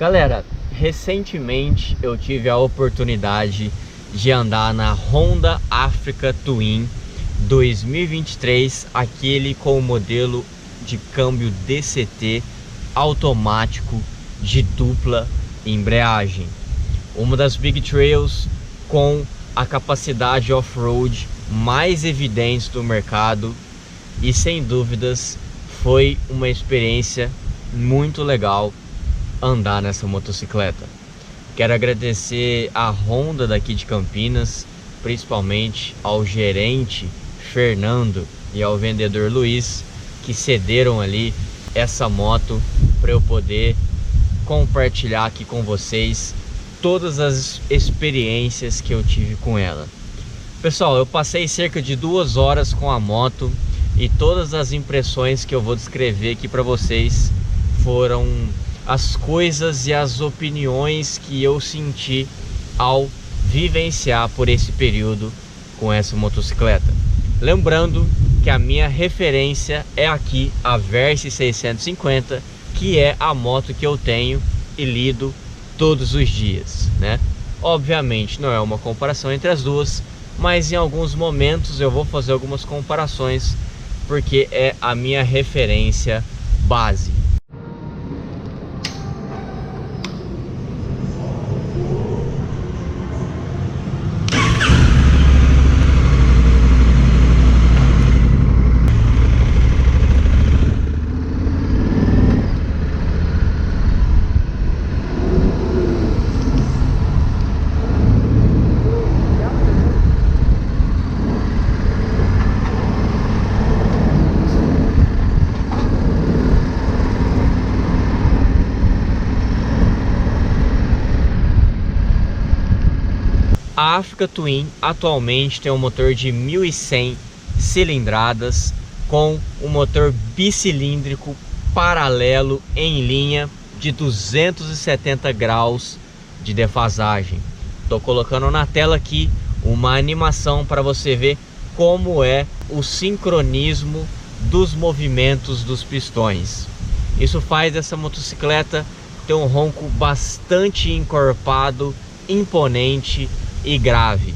Galera, recentemente eu tive a oportunidade de andar na Honda Africa Twin 2023, aquele com o modelo de câmbio DCT automático de dupla embreagem. Uma das Big Trails com a capacidade off-road mais evidente do mercado e sem dúvidas foi uma experiência muito legal andar nessa motocicleta. Quero agradecer a Honda daqui de Campinas, principalmente ao gerente Fernando e ao vendedor Luiz, que cederam ali essa moto para eu poder compartilhar aqui com vocês todas as experiências que eu tive com ela. Pessoal, eu passei cerca de 2 horas com a moto e todas as impressões que eu vou descrever aqui para vocês foram as coisas e as opiniões que eu senti ao vivenciar por esse período com essa motocicleta. Lembrando que a minha referência é aqui a Versys 650, que é a moto que eu tenho e lido todos os dias, né? Obviamente não é uma comparação entre as duas, mas em alguns momentos eu vou fazer algumas comparações porque é a minha referência base. A Africa Twin atualmente tem um motor de 1100 cilindradas com um motor bicilíndrico paralelo em linha de 270 graus de defasagem. Estou colocando na tela aqui uma animação para você ver como é o sincronismo dos movimentos dos pistões. Isso faz essa motocicleta ter um ronco bastante encorpado, imponente e grave.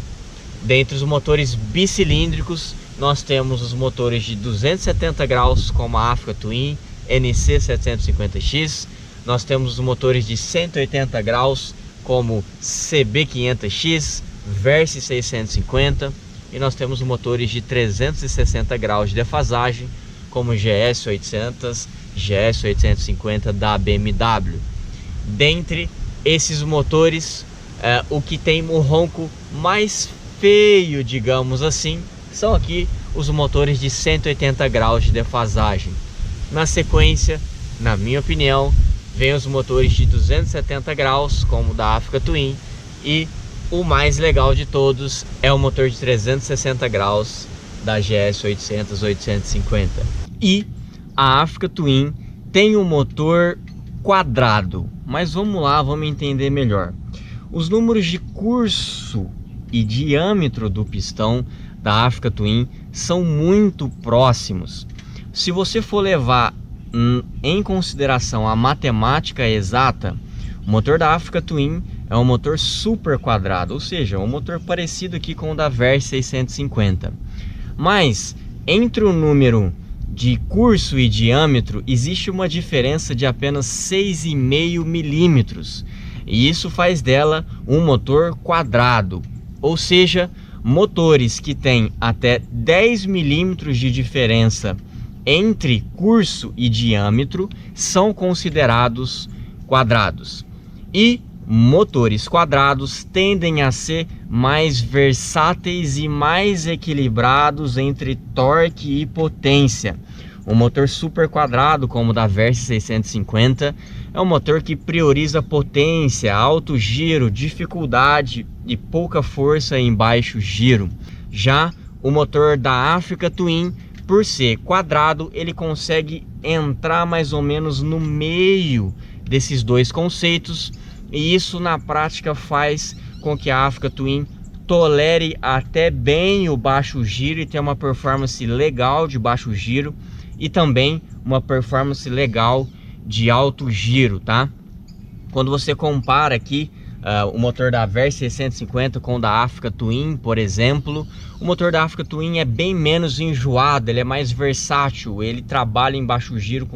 Dentre os motores bicilíndricos, nós temos os motores de 270 graus, como a Africa Twin NC 750X. Nós temos os motores de 180 graus, como CB500X, Versys 650. E nós temos motores de 360 graus de defasagem, como GS 800, GS 850 da BMW. Dentre esses motores, o que tem o ronco mais feio, digamos assim, são aqui os motores de 180 graus de defasagem. Na sequência, na minha opinião, vem os motores de 270 graus, como o da Africa Twin, e o mais legal de todos é o motor de 360 graus da GS 800 850. E a Africa Twin tem um motor quadrado, mas vamos lá, vamos entender melhor. Os números de curso e diâmetro do pistão da Africa Twin são muito próximos. Se você for levar em consideração a matemática exata, o motor da Africa Twin é um motor super quadrado, ou seja, um motor parecido aqui com o da Versys 650. Mas entre o número de curso e diâmetro existe uma diferença de apenas 6,5 milímetros. E isso faz dela um motor quadrado, ou seja, motores que têm até 10 milímetros de diferença entre curso e diâmetro são considerados quadrados. E motores quadrados tendem a ser mais versáteis e mais equilibrados entre torque e potência. Um motor super quadrado, como o da Versys 650, é um motor que prioriza potência, alto giro, dificuldade e pouca força em baixo giro. Já o motor da Africa Twin, por ser quadrado, ele consegue entrar mais ou menos no meio desses dois conceitos, e isso na prática faz com que a Africa Twin tolere até bem o baixo giro e tenha uma performance legal de baixo giro e também uma performance legal de alto giro, tá? Quando você compara aqui o motor da Versys 650 com o da Africa Twin, por exemplo, o motor da Africa Twin é bem menos enjoado, ele é mais versátil, ele trabalha em baixo giro com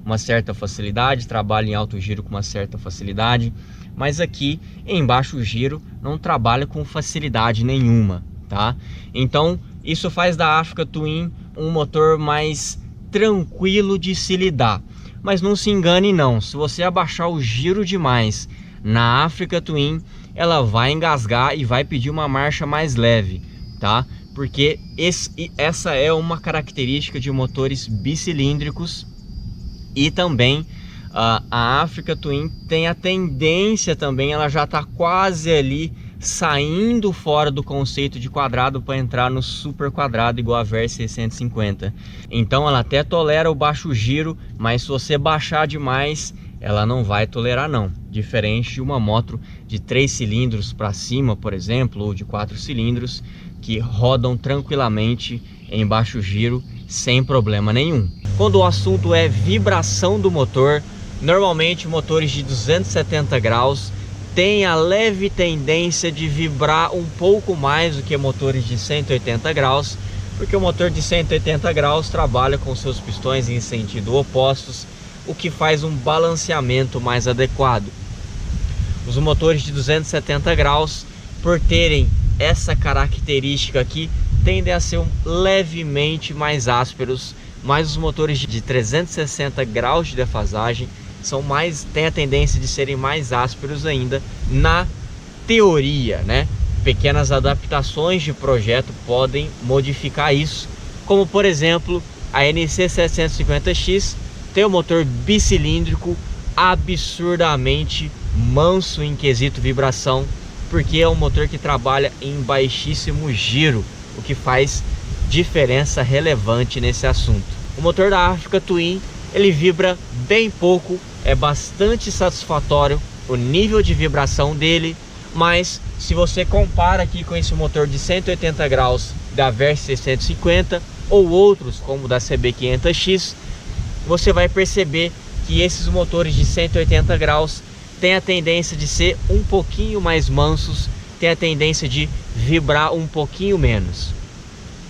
uma certa facilidade, trabalha em alto giro com uma certa facilidade, mas aqui em baixo giro não trabalha com facilidade nenhuma, tá? Então isso faz da Africa Twin um motor mais tranquilo de se lidar. Mas não se engane não, se você abaixar o giro demais na Africa Twin, ela vai engasgar e vai pedir uma marcha mais leve, tá? Porque essa é uma característica de motores bicilíndricos. E também a Africa Twin tem a tendência também, ela já está quase ali saindo fora do conceito de quadrado para entrar no super quadrado igual a Versys 650. Então ela até tolera o baixo giro, mas se você baixar demais, ela não vai tolerar não. Diferente de uma moto de 3 cilindros para cima, por exemplo, ou de 4 cilindros, que rodam tranquilamente em baixo giro sem problema nenhum. Quando o assunto é vibração do motor, normalmente motores de 270 graus têm a leve tendência de vibrar um pouco mais do que motores de 180 graus, porque o motor de 180 graus trabalha com seus pistões em sentido opostos, o que faz um balanceamento mais adequado. Os motores de 270 graus, por terem essa característica aqui, tendem a ser levemente mais ásperos, mas os motores de 360 graus de defasagem têm a tendência de serem mais ásperos ainda na teoria, né? Pequenas adaptações de projeto podem modificar isso, como por exemplo a NC 750X tem um motor bicilíndrico absurdamente manso em quesito vibração, porque é um motor que trabalha em baixíssimo giro, o que faz diferença relevante nesse assunto. O motor da Africa Twin, ele vibra bem pouco, é bastante satisfatório o nível de vibração dele, mas se você compara aqui com esse motor de 180 graus da Versys 650 ou outros como o da CB500X, você vai perceber que esses motores de 180 graus têm a tendência de ser um pouquinho mais mansos, têm a tendência de vibrar um pouquinho menos.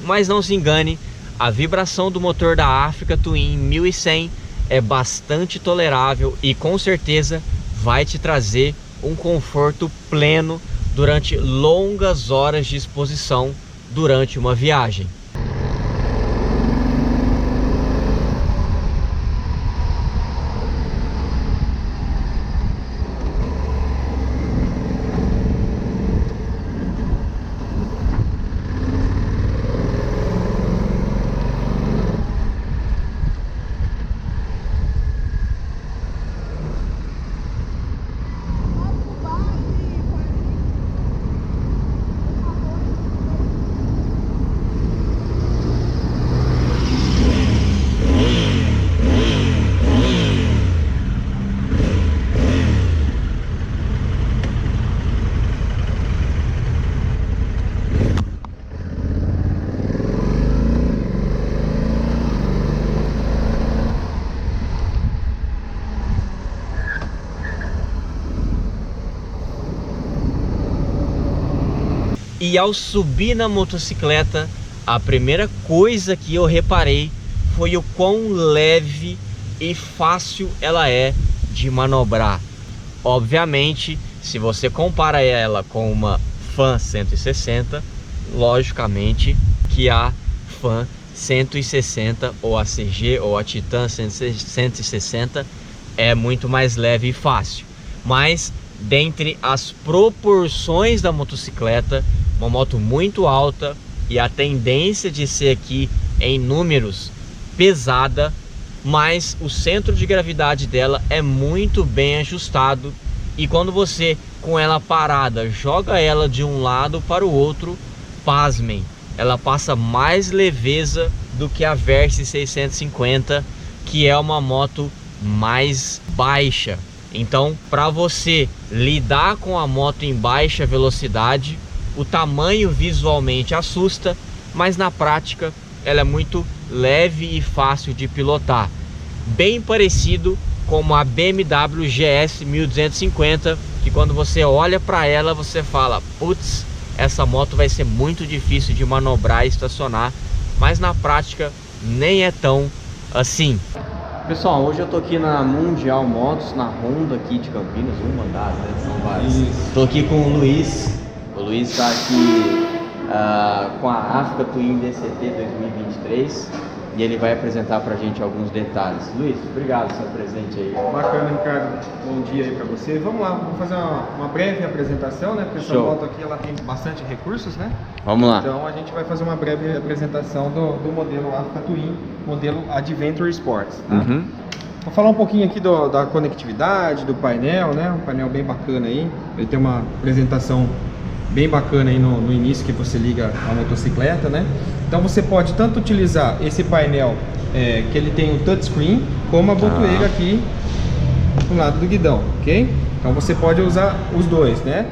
Mas não se engane, a vibração do motor da Africa Twin 1100 é bastante tolerável e com certeza vai te trazer um conforto pleno durante longas horas de exposição durante uma viagem. E ao subir na motocicleta, a primeira coisa que eu reparei foi o quão leve e fácil ela é de manobrar. Obviamente, se você compara ela com uma Fan 160, logicamente que a Fan 160 ou a CG ou a Titan 160 é muito mais leve e fácil. Mas dentre as proporções da motocicleta, uma moto muito alta e a tendência de ser aqui em números pesada, mas o centro de gravidade dela é muito bem ajustado, e quando você com ela parada joga ela de um lado para o outro, pasmem, ela passa mais leveza do que a Versys 650, que é uma moto mais baixa. Então, para você lidar com a moto em baixa velocidade, o tamanho visualmente assusta, mas na prática ela é muito leve e fácil de pilotar. Bem parecido como a BMW GS 1250, que quando você olha para ela, você fala, putz, essa moto vai ser muito difícil de manobrar e estacionar, mas na prática nem é tão assim. Pessoal, hoje eu tô aqui na Mundial Motos, na Honda aqui de Campinas, uma das, né? São várias. Tô aqui com o Luiz. O Luiz tá aqui com a Africa Twin DCT 2023 e ele vai apresentar pra gente alguns detalhes. Luiz, obrigado pelo seu presente aí. Bacana, Ricardo. Bom dia aí pra você. Vamos lá, vamos fazer uma breve apresentação, né? Porque essa moto aqui ela tem bastante recursos, né? Vamos lá. Então a gente vai fazer uma breve apresentação do modelo Africa Twin, modelo Adventure Sports. Tá? Uhum. Vou falar um pouquinho aqui da conectividade, do painel, né? Um painel bem bacana aí. Ele tem uma apresentação bem bacana aí no início, que você liga a motocicleta, né? Então você pode tanto utilizar esse painel que ele tem o touchscreen, como a botoeira aqui do lado do guidão, ok? Então você pode usar os dois, né?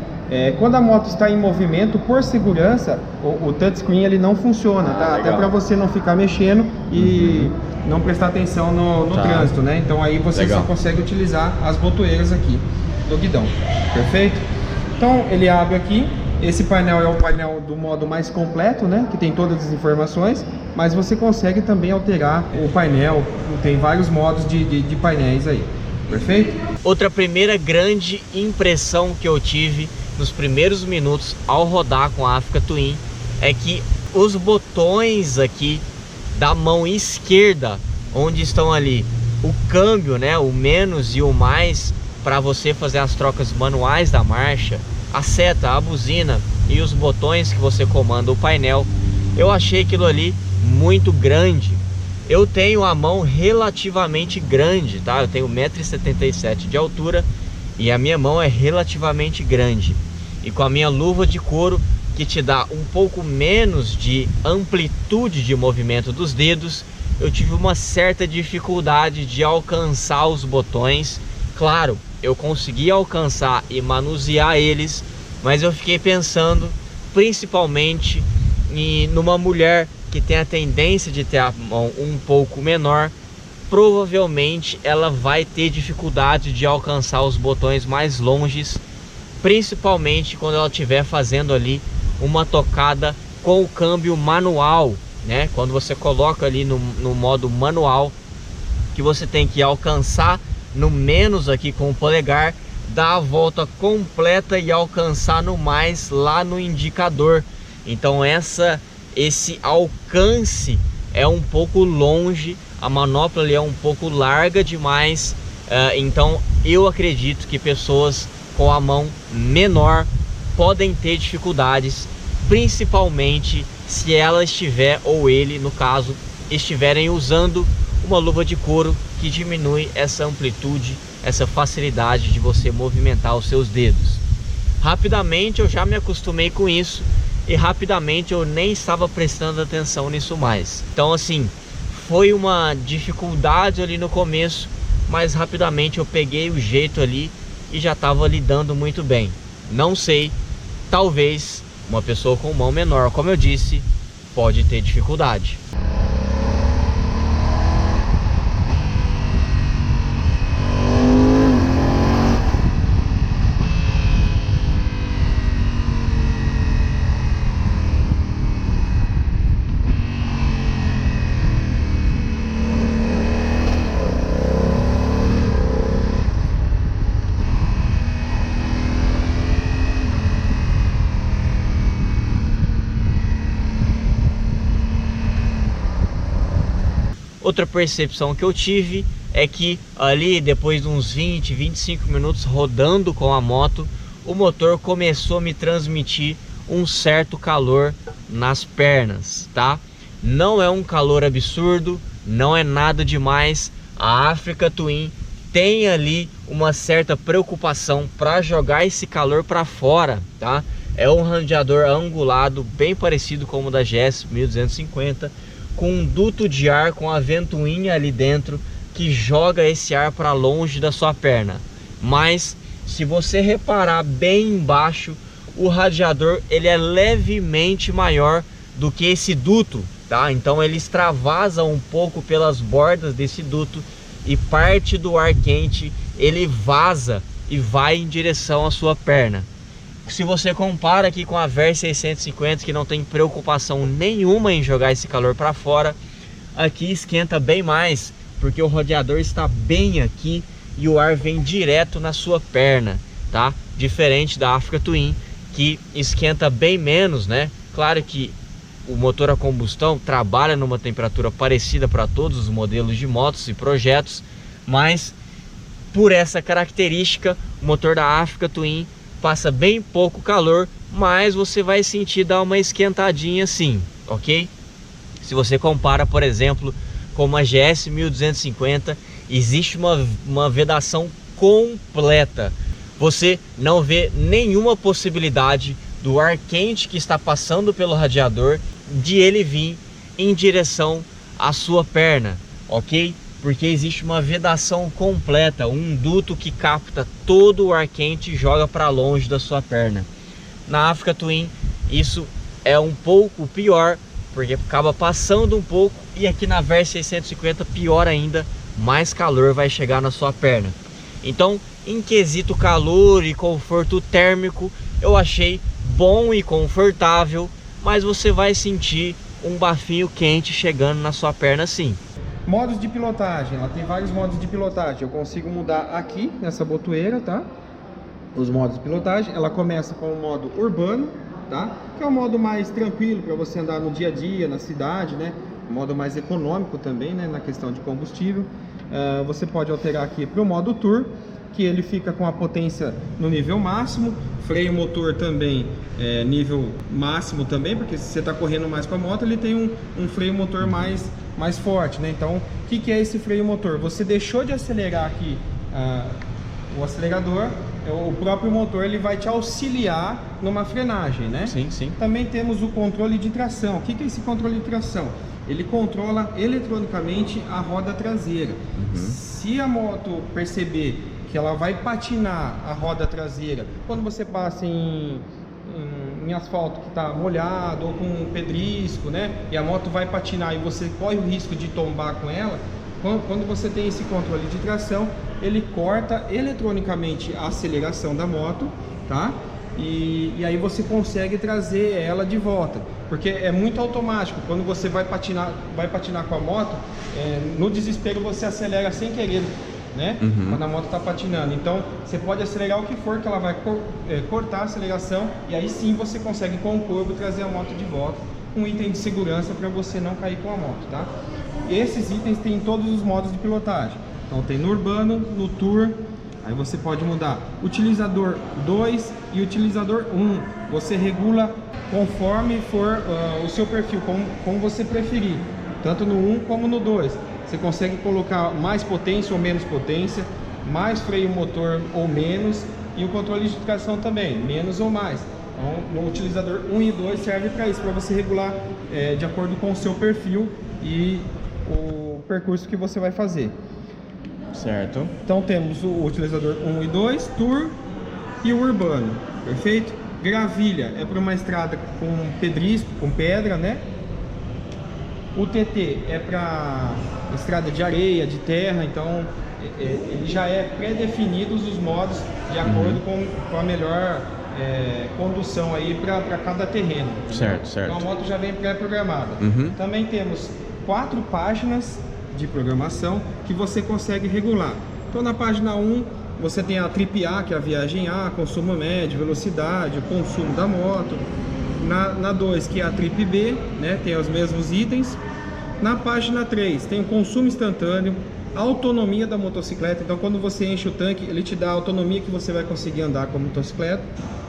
Quando a moto está em movimento, por segurança, o touchscreen ele não funciona, tá? Até para você não ficar mexendo e não prestar atenção no trânsito, né? Então aí você só consegue utilizar as botoeiras aqui do guidão, perfeito? Então ele abre aqui. Esse painel é o painel do modo mais completo, né? Que tem todas as informações, mas você consegue também alterar o painel. Tem vários modos de painéis aí, perfeito? Outra primeira grande impressão que eu tive nos primeiros minutos ao rodar com a Africa Twin é que os botões aqui da mão esquerda, onde estão ali o câmbio, né? O menos e o mais para você fazer as trocas manuais da marcha, a seta, a buzina e os botões que você comanda o painel, eu achei aquilo ali muito grande. Eu tenho a mão relativamente grande, tá? Eu tenho 1,77 m de altura e a minha mão é relativamente grande. E com a minha luva de couro, que te dá um pouco menos de amplitude de movimento dos dedos, eu tive uma certa dificuldade de alcançar os botões. Claro, eu consegui alcançar e manusear eles, mas eu fiquei pensando principalmente numa mulher que tem a tendência de ter a mão um pouco menor. Provavelmente ela vai ter dificuldade de alcançar os botões mais longes, principalmente quando ela estiver fazendo ali uma tocada com o câmbio manual, né? Quando você coloca ali no modo manual, que você tem que alcançar no menos aqui com o polegar, dar a volta completa e alcançar no mais lá no indicador. Então esse alcance é um pouco longe, a manopla ali é um pouco larga demais, então eu acredito que pessoas com a mão menor podem ter dificuldades, principalmente se ela estiver, ou ele no caso, estiverem usando uma luva de couro que diminui essa amplitude, essa facilidade de você movimentar os seus dedos. Rapidamente eu já me acostumei com isso e rapidamente eu nem estava prestando atenção nisso mais. Então assim, foi uma dificuldade ali no começo, mas rapidamente eu peguei o jeito ali e já estava lidando muito bem. Não sei, talvez uma pessoa com mão menor, como eu disse, pode ter dificuldade. Outra percepção que eu tive é que ali depois de uns 20, 25 minutos rodando com a moto, o motor começou a me transmitir um certo calor nas pernas, tá? Não é um calor absurdo, não é nada demais. A Africa Twin tem ali uma certa preocupação para jogar esse calor para fora, tá? É um radiador angulado bem parecido com o da GS 1250, com um duto de ar com a ventoinha ali dentro que joga esse ar para longe da sua perna. Mas se você reparar bem embaixo, o radiador ele é levemente maior do que esse duto, tá? Então ele extravasa um pouco pelas bordas desse duto e parte do ar quente ele vaza e vai em direção à sua perna. Se você compara aqui com a Versys 650, que não tem preocupação nenhuma em jogar esse calor para fora, aqui esquenta bem mais, porque o radiador está bem aqui e o ar vem direto na sua perna, tá? Diferente da Africa Twin, que esquenta bem menos, né? Claro que o motor a combustão trabalha numa temperatura parecida para todos os modelos de motos e projetos, mas por essa característica, o motor da Africa Twin passa bem pouco calor, mas você vai sentir dar uma esquentadinha sim, ok? Se você compara, por exemplo, com uma GS 1250, existe uma vedação completa. Você não vê nenhuma possibilidade do ar quente que está passando pelo radiador de ele vir em direção à sua perna, ok? Porque existe uma vedação completa, um duto que capta todo o ar quente e joga para longe da sua perna. Na Africa Twin isso é um pouco pior, porque acaba passando um pouco, e aqui na Versys 650 pior ainda, mais calor vai chegar na sua perna. Então, em quesito calor e conforto térmico, eu achei bom e confortável, mas você vai sentir um bafinho quente chegando na sua perna sim. Modos de pilotagem, ela tem vários modos de pilotagem. Eu consigo mudar aqui nessa botoeira, tá? Os modos de pilotagem. Ela começa com o modo urbano, tá? Que é o modo mais tranquilo para você andar no dia a dia, na cidade, né? O modo mais econômico também, né? Na questão de combustível. Você pode alterar aqui para o modo Tour, que ele fica com a potência no nível máximo. Freio motor também nível máximo também, porque se você está correndo mais com a moto, ele tem um freio motor mais forte, né? Então, o que é esse freio motor? Você deixou de acelerar aqui o acelerador, o próprio motor ele vai te auxiliar numa frenagem, né? Sim, sim. Também temos o controle de tração. O que é esse controle de tração? Ele controla eletronicamente a roda traseira. Se a moto perceber que ela vai patinar a roda traseira quando você passa em asfalto que está molhado ou com pedrisco, né? E a moto vai patinar e você corre o risco de tombar com ela. Quando você tem esse controle de tração, ele corta eletronicamente a aceleração da moto, tá? E aí você consegue trazer ela de volta, porque é muito automático. Quando você vai patinar com a moto, no desespero você acelera sem querer, né? Quando a moto está patinando. Então você pode acelerar o que for, que ela vai cortar a aceleração, e aí sim você consegue com o corpo trazer a moto de volta, um item de segurança para você não cair com a moto, tá? Esses itens tem em todos os modos de pilotagem. Então tem no urbano, no tour. Aí você pode mudar utilizador 2 e utilizador 1. Você regula conforme for o seu perfil, como você preferir, tanto no 1 como no 2. Você consegue colocar mais potência ou menos potência, mais freio motor ou menos, e o controle de tração também, menos ou mais. Então, no utilizador 1 e 2 serve para isso, para você regular de acordo com o seu perfil e o percurso que você vai fazer. Certo. Então temos o utilizador 1 e 2, Tour e o urbano, perfeito? Gravilha é para uma estrada com pedrisco, com pedra, né? O TT é para estrada de areia, de terra, então ele já é pré-definidos os modos de acordo com a melhor condução aí para cada terreno. Certo, certo. Então a moto já vem pré-programada. Também temos 4 páginas de programação que você consegue regular. Então na página 1 você tem a trip A, que é a viagem A, consumo médio, velocidade, o consumo da moto. Na 2, que é a trip B, né, tem os mesmos itens. Na página 3 tem o consumo instantâneo, autonomia da motocicleta. Então quando você enche o tanque, ele te dá a autonomia que você vai conseguir andar com a motocicleta,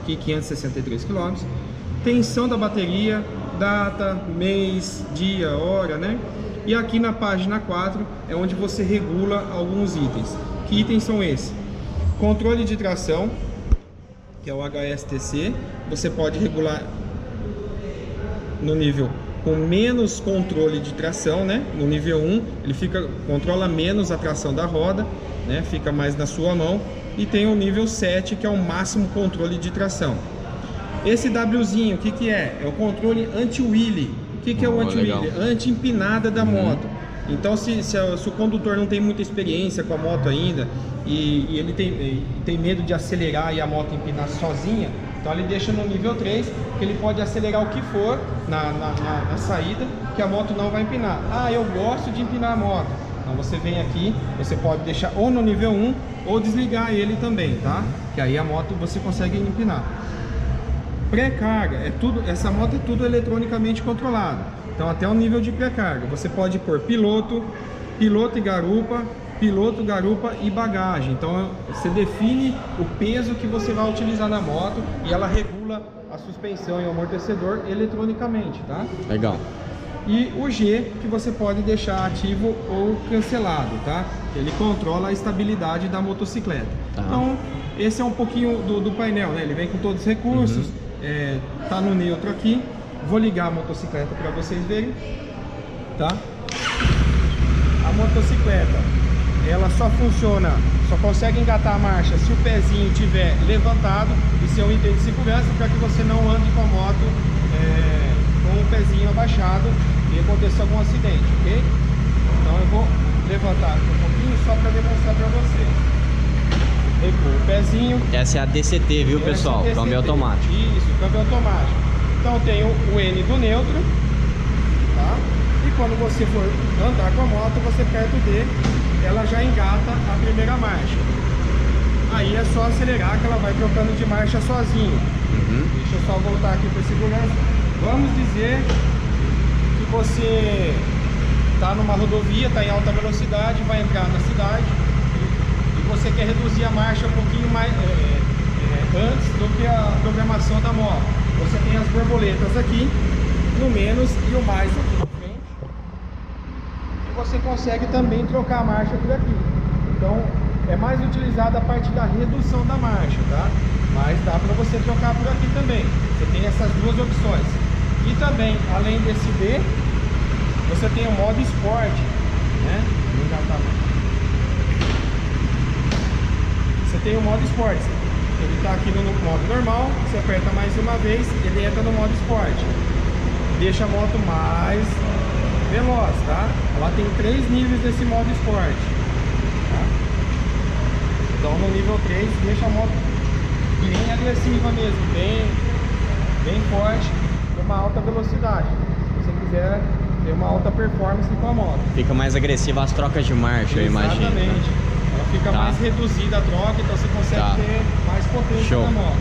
que é 563 km. Tensão da bateria, data, mês, dia, hora, né? E aqui na página 4 é onde você regula alguns itens. Que itens são esses? Controle de tração, que é o HSTC. Você pode regular no nível com menos controle de tração, né? No nível 1 ele controla menos a tração da roda, né? Fica mais na sua mão. E tem o nível 7, que é o máximo controle de tração. Esse Wzinho, o que é? É o controle anti-wheelie. O que é o anti-wheelie? Anti-empinada da moto. Então se o condutor não tem muita experiência com a moto ainda e ele tem medo de acelerar e a moto empinar sozinha, então ele deixa no nível 3, que ele pode acelerar o que for na saída, que a moto não vai empinar. Ah, eu gosto de empinar a moto. Então você vem aqui, você pode deixar ou no nível 1 ou desligar ele também, tá? Que aí a moto você consegue empinar. Pré-carga, essa moto é tudo eletronicamente controlado. Então até o nível de pré-carga, você pode pôr piloto e garupa, piloto, garupa e bagagem. Então você define o peso que você vai utilizar na moto e ela regula a suspensão e o amortecedor eletronicamente, tá? Legal. E o G, que você pode deixar ativo ou cancelado, tá? Ele controla a estabilidade da motocicleta. Tá. Então esse é um pouquinho do painel, né? Ele vem com todos os recursos, tá no neutro aqui. Vou ligar a motocicleta para vocês verem, tá? A motocicleta, ela só funciona, só consegue engatar a marcha se o pezinho estiver levantado e ser um item de segurança, para que você não ande com a moto com o pezinho abaixado e aconteça algum acidente, ok? Então eu vou levantar aqui um pouquinho só para demonstrar para vocês. Recuo o pezinho. Essa é a DCT, viu, pessoal? DCT. Câmbio automático. Isso, câmbio automático. Então tem o N do neutro, tá? E quando você for andar com a moto, você aperta o D, ela já engata a primeira marcha. Aí é só acelerar que ela vai trocando de marcha sozinho. Deixa eu só voltar aqui para segurança. Vamos dizer que você está numa rodovia, está em alta velocidade, vai entrar na cidade e você quer reduzir a marcha um pouquinho mais antes do que a programação da moto. Você tem as borboletas aqui, no menos e o mais aqui na frente. E você consegue também trocar a marcha por aqui. Então é mais utilizada a parte da redução da marcha, tá? Mas dá para você trocar por aqui também. Você tem essas duas opções. E também, além desse D, você tem o modo Sport, né? Você tem o modo Sport. Ele está aqui no modo normal, você aperta mais uma vez, ele entra no modo Sport. Deixa a moto mais veloz, tá? Ela tem 3 níveis desse modo Sport, tá? Então no nível 3 deixa a moto bem agressiva mesmo, bem forte, com uma alta velocidade. Se você quiser ter uma alta performance com a moto. Fica mais agressiva as trocas de marcha, eu imagino. Exatamente. Ela fica mais reduzida a troca, então você consegue ter mais potência na moto.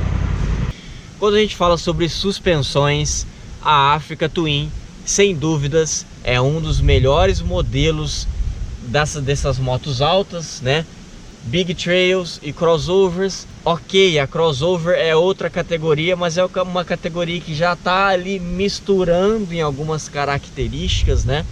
Quando a gente fala sobre suspensões, a Africa Twin, sem dúvidas, é um dos melhores modelos dessas motos altas, né? Big Trails e crossovers. Ok, a crossover é outra categoria, mas é uma categoria que já está ali misturando em algumas características, né?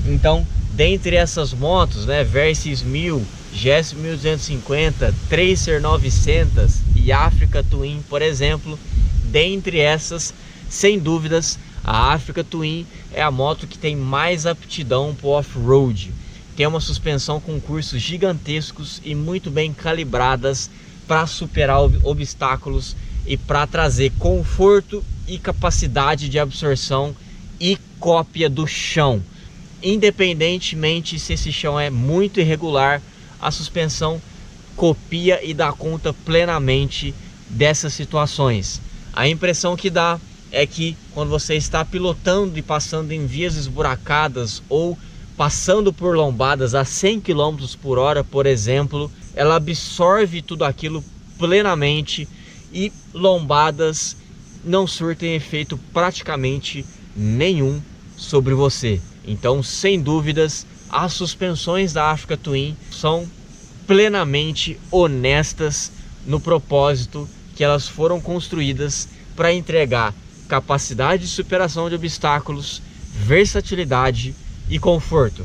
Então, dentre essas motos, né, Versys 1000, GS 1250, Tracer 900 e Africa Twin, por exemplo, dentre essas, sem dúvidas, a Africa Twin é a moto que tem mais aptidão para o off-road. Tem uma suspensão com cursos gigantescos e muito bem calibradas para superar obstáculos e para trazer conforto e capacidade de absorção e cópia do chão. Independentemente se esse chão é muito irregular, a suspensão copia e dá conta plenamente dessas situações. A impressão que dá é que quando você está pilotando e passando em vias esburacadas ou passando por lombadas a 100 km por hora, por exemplo, ela absorve tudo aquilo plenamente e lombadas não surtem efeito praticamente nenhum sobre você. Então, sem dúvidas, as suspensões da Africa Twin são plenamente honestas no propósito que elas foram construídas para entregar capacidade de superação de obstáculos, versatilidade e conforto.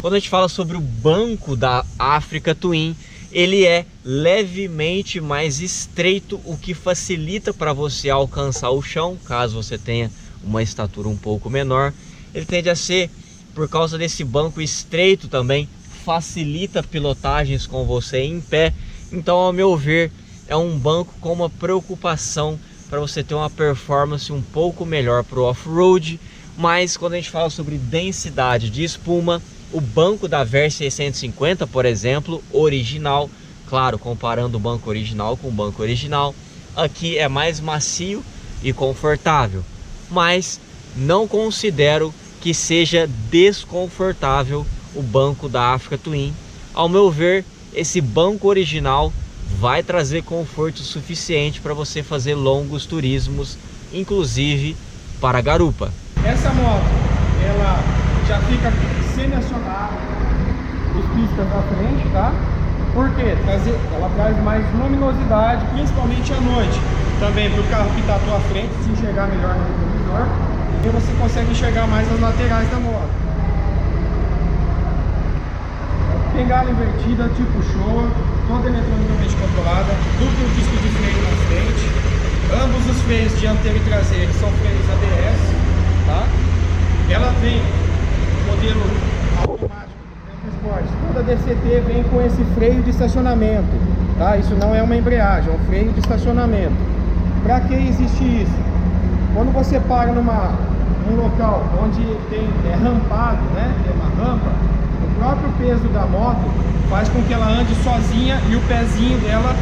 Quando a gente fala sobre o banco da Africa Twin, ele é levemente mais estreito, o que facilita para você alcançar o chão, caso você tenha uma estatura um pouco menor. Ele tende a ser, por causa desse banco estreito também, facilita pilotagens com você em pé. Então, ao meu ver, é um banco com uma preocupação para você ter uma performance um pouco melhor para o off-road. Mas quando a gente fala sobre densidade de espuma, o banco da Versys 650, por exemplo, original, claro, comparando o banco original com o banco original, aqui é mais macio e confortável, mas não considero que seja desconfortável o banco da Africa Twin. Ao meu ver, esse banco original vai trazer conforto suficiente para você fazer longos turismos, inclusive para garupa. Essa moto, ela já fica semi-acionada, os pistas à frente, tá? Por quê? Ela traz mais luminosidade, principalmente à noite. Também para o carro que está à tua frente se enxergar melhor no retrovisor, e você consegue enxergar mais as laterais da moto. Bengala invertida, tipo Showa, toda eletronicamente controlada, duplo disco de freio na frente. Ambos os freios dianteiro e traseiro são freios ABS, tá? Ela tem modelo automático do Sport. Toda DCT vem com esse freio de estacionamento, tá? Isso não é uma embreagem, é um freio de estacionamento. Para que existe isso? Quando você para num local onde é rampado, né? Tem uma rampa, o próprio peso da moto faz com que ela ande sozinha e o pezinho dela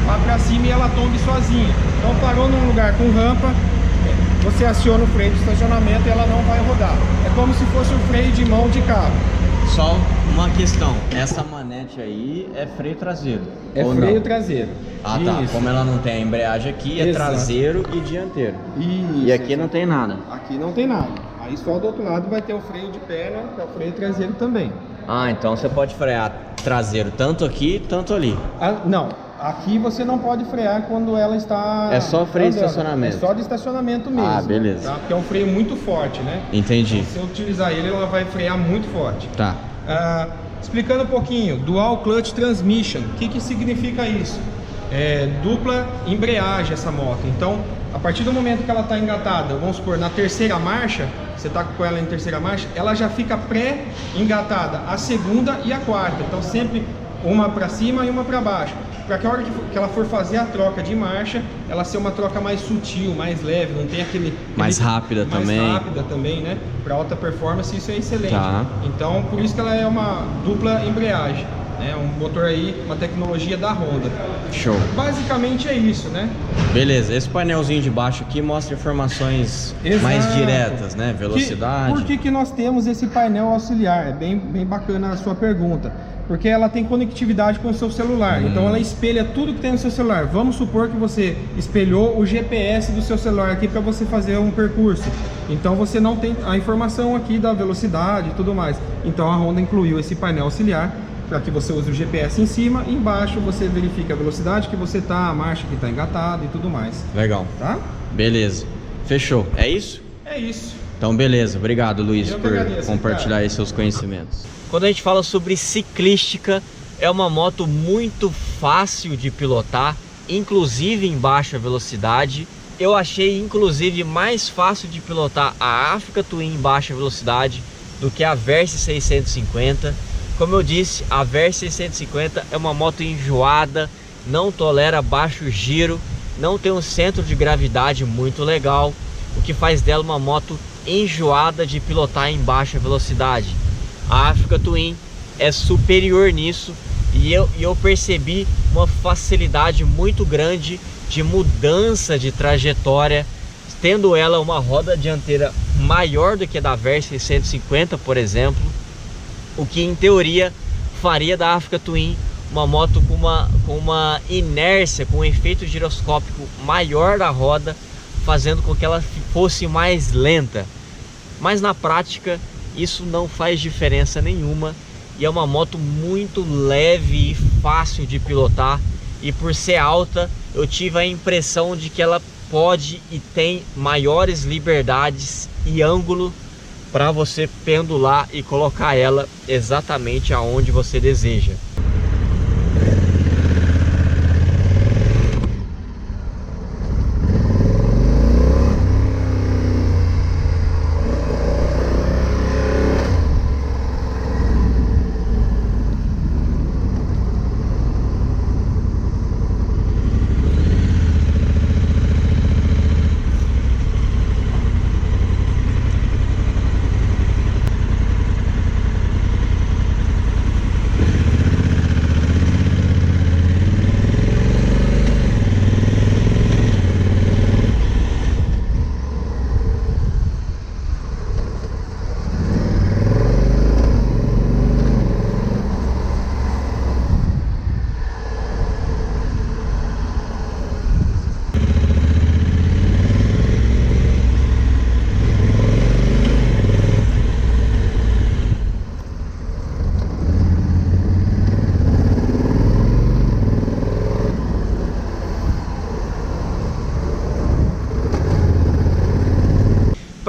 vá para cima e ela tombe sozinha. Então parou num lugar com rampa, você aciona o freio de estacionamento e ela não vai rodar. É como se fosse um freio de mão de carro. Só uma questão, essa manete aí é freio traseiro? É freio traseiro. Ah, tá. Isso. Como ela não tem a embreagem aqui, é traseiro e dianteiro. Isso, e aqui não tem nada. Aqui não tem nada. Aí só do outro lado vai ter o freio de perna, que é o freio traseiro também. Ah, então você pode frear traseiro tanto aqui, tanto ali. Não, aqui você não pode frear quando ela está... É só freio de estacionamento? É só de estacionamento mesmo. Ah, beleza. Tá? Porque é um freio muito forte, né? Entendi. Então, se eu utilizar ele, ela vai frear muito forte. Tá. Explicando um pouquinho, Dual Clutch Transmission, o que significa isso? Dupla embreagem essa moto. Então, a partir do momento que ela está engatada, vamos supor, na terceira marcha, você está com ela em terceira marcha, ela já fica pré-engatada, a segunda e a quarta. Então, sempre uma para cima e uma para baixo. Para que a hora que ela for fazer a troca de marcha, ela ser uma troca mais sutil, mais leve, não tem mais rápida também. Mais rápida também, né? Para alta performance isso é excelente. Tá. Então, por isso que ela é uma dupla embreagem, né? Um motor aí, uma tecnologia da Honda. Show. Basicamente é isso, né? Beleza, esse painelzinho de baixo aqui mostra informações mais diretas, né? Velocidade. Por que nós temos esse painel auxiliar? É bem bacana a sua pergunta. Porque ela tem conectividade com o seu celular. Então ela espelha tudo que tem no seu celular. Vamos supor que você espelhou o GPS do seu celular aqui para você fazer um percurso. Então você não tem a informação aqui da velocidade e tudo mais. Então a Honda incluiu esse painel auxiliar para que você use o GPS em cima e embaixo você verifica a velocidade que você está, a marcha que está engatada e tudo mais. Legal. Tá? Beleza. Fechou. É isso? É isso. Então beleza. Obrigado, Luiz, por compartilhar aí seus conhecimentos. Quando a gente fala sobre ciclística, é uma moto muito fácil de pilotar, inclusive em baixa velocidade. Eu achei inclusive mais fácil de pilotar a Africa Twin em baixa velocidade do que a Versys 650. Como eu disse, a Versys 650 é uma moto enjoada, não tolera baixo giro, não tem um centro de gravidade muito legal, o que faz dela uma moto enjoada de pilotar em baixa velocidade. A Africa Twin é superior nisso e eu percebi uma facilidade muito grande de mudança de trajetória, tendo ela uma roda dianteira maior do que a da Versys 650, por exemplo, o que em teoria faria da Africa Twin uma moto com uma inércia, com um efeito giroscópico maior da roda, fazendo com que ela fosse mais lenta. Mas na prática isso não faz diferença nenhuma e é uma moto muito leve e fácil de pilotar, e por ser alta eu tive a impressão de que ela pode e tem maiores liberdades e ângulo para você pendular e colocar ela exatamente aonde você deseja.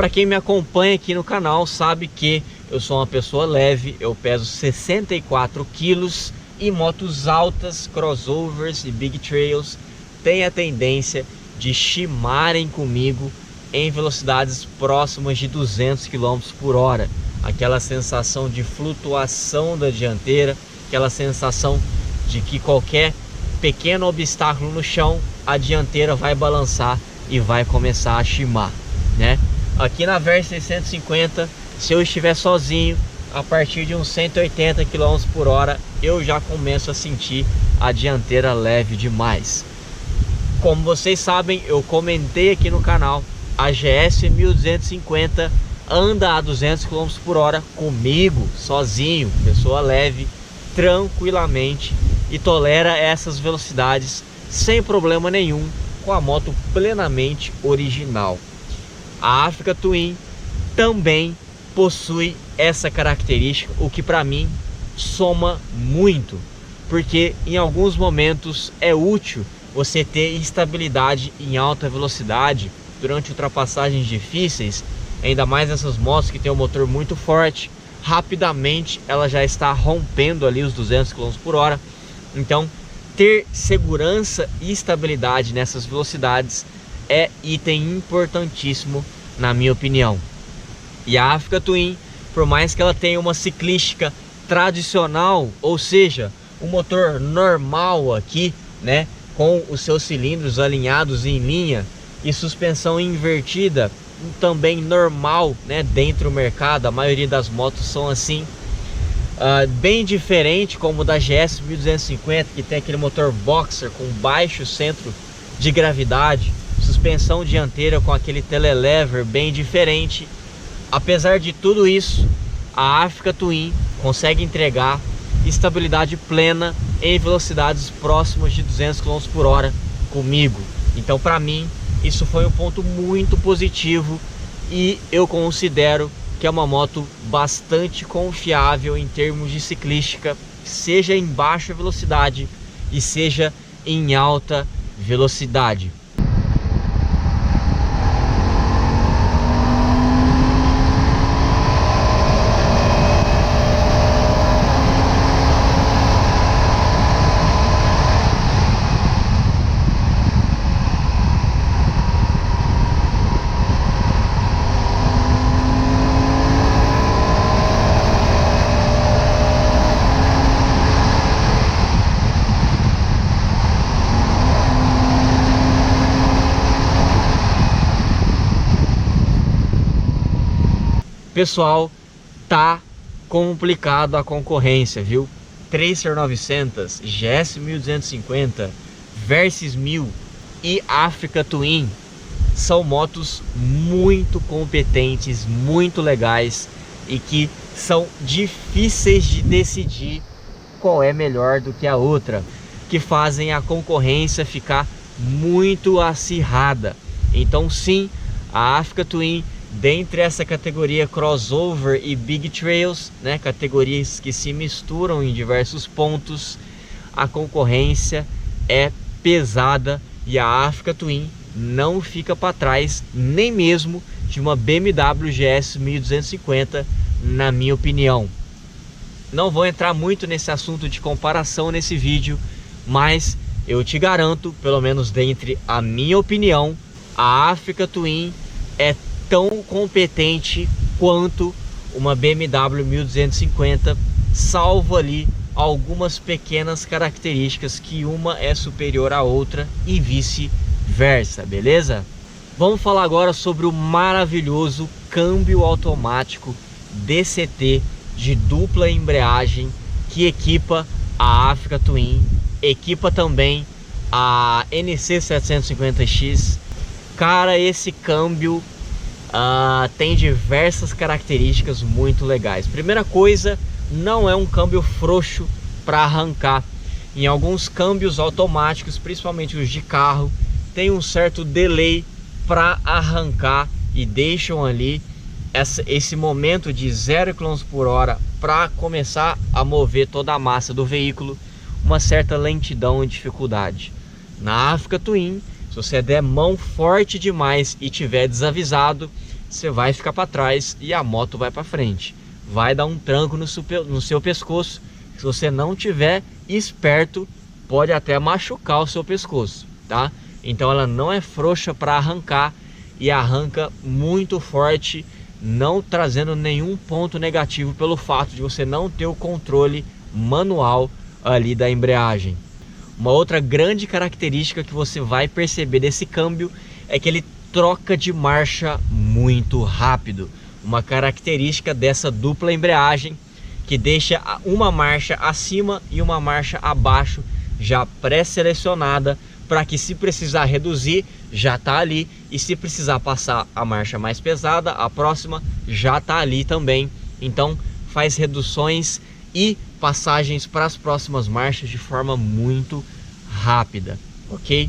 Para quem me acompanha aqui no canal sabe que eu sou uma pessoa leve, eu peso 64 quilos e motos altas, crossovers e big trails têm a tendência de chimarem comigo em velocidades próximas de 200 km por hora. Aquela sensação de flutuação da dianteira, aquela sensação de que qualquer pequeno obstáculo no chão, a dianteira vai balançar e vai começar a chimar, né? Aqui na Versys 650, se eu estiver sozinho, a partir de uns 180 km por hora, eu já começo a sentir a dianteira leve demais. Como vocês sabem, eu comentei aqui no canal, a GS 1250 anda a 200 km por hora comigo, sozinho, pessoa leve, tranquilamente, e tolera essas velocidades sem problema nenhum, com a moto plenamente original. A Africa Twin também possui essa característica, o que para mim soma muito, porque em alguns momentos é útil você ter estabilidade em alta velocidade durante ultrapassagens difíceis, ainda mais essas motos que tem um motor muito forte. Rapidamente ela já está rompendo ali os 200 km por hora, então ter segurança e estabilidade nessas velocidades é item importantíssimo na minha opinião. E a Africa Twin, por mais que ela tenha uma ciclística tradicional, ou seja, um motor normal aqui, né, com os seus cilindros alinhados em linha e suspensão invertida, também normal, né, dentro do mercado, a maioria das motos são assim. Bem diferente como o da GS 1250, que tem aquele motor boxer com baixo centro de gravidade, suspensão dianteira com aquele telelever bem diferente. Apesar de tudo isso, a Africa Twin consegue entregar estabilidade plena em velocidades próximas de 200 km por hora comigo. Então para mim isso foi um ponto muito positivo e eu considero que é uma moto bastante confiável em termos de ciclística, seja em baixa velocidade e seja em alta velocidade. Pessoal, tá complicado a concorrência, viu? Tracer 900, GS 1250, Versys 1000 e Africa Twin são motos muito competentes, muito legais e que são difíceis de decidir qual é melhor do que a outra, que fazem a concorrência ficar muito acirrada. Então sim, a Africa Twin, dentre essa categoria crossover e big trails, né, categorias que se misturam em diversos pontos, a concorrência é pesada e a Africa Twin não fica para trás, nem mesmo de uma BMW GS 1250, na minha opinião. Não vou entrar muito nesse assunto de comparação nesse vídeo, mas eu te garanto, pelo menos dentre a minha opinião, a Africa Twin é tão competente quanto uma BMW 1250, salvo ali algumas pequenas características que uma é superior à outra e vice-versa, beleza? Vamos falar agora sobre o maravilhoso câmbio automático DCT de dupla embreagem que equipa a Africa Twin, equipa também a NC 750X. Cara, esse câmbio tem diversas características muito legais. Primeira coisa, não é um câmbio frouxo para arrancar. Em alguns câmbios automáticos, principalmente os de carro, tem um certo delay para arrancar e deixam ali esse momento de 0 km por hora para começar a mover toda a massa do veículo, uma certa lentidão e dificuldade. Na Africa Twin, se você der mão forte demais e tiver desavisado, você vai ficar para trás e a moto vai para frente. Vai dar um tranco no seu pescoço. Se você não tiver esperto, pode até machucar o seu pescoço, tá? Então ela não é frouxa para arrancar e arranca muito forte, não trazendo nenhum ponto negativo pelo fato de você não ter o controle manual ali da embreagem. Uma outra grande característica que você vai perceber desse câmbio é que ele troca de marcha muito rápido. Uma característica dessa dupla embreagem que deixa uma marcha acima e uma marcha abaixo já pré-selecionada, para que se precisar reduzir já está ali, e se precisar passar a marcha mais pesada, a próxima já está ali também. Então faz reduções e passagens para as próximas marchas de forma muito rápida, ok?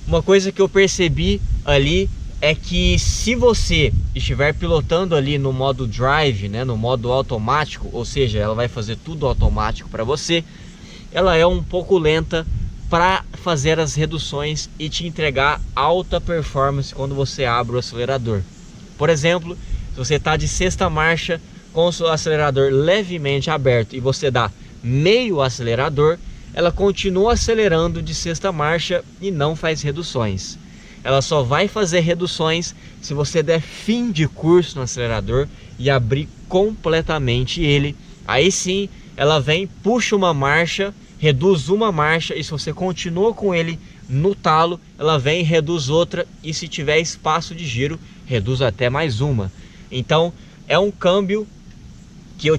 Uma coisa que eu percebi ali é que se você estiver pilotando ali no modo drive, né, no modo automático, ou seja, ela vai fazer tudo automático para você, ela é um pouco lenta para fazer as reduções e te entregar alta performance quando você abre o acelerador. Por exemplo, se você está de sexta marcha com o seu acelerador levemente aberto e você dá meio acelerador, ela continua acelerando de sexta marcha e não faz reduções. Ela só vai fazer reduções se você der fim de curso no acelerador e abrir completamente ele. Aí sim, ela vem, puxa uma marcha, reduz uma marcha, e se você continua com ele no talo, ela vem, reduz outra, e se tiver espaço de giro, reduz até mais uma. Então, é um câmbio que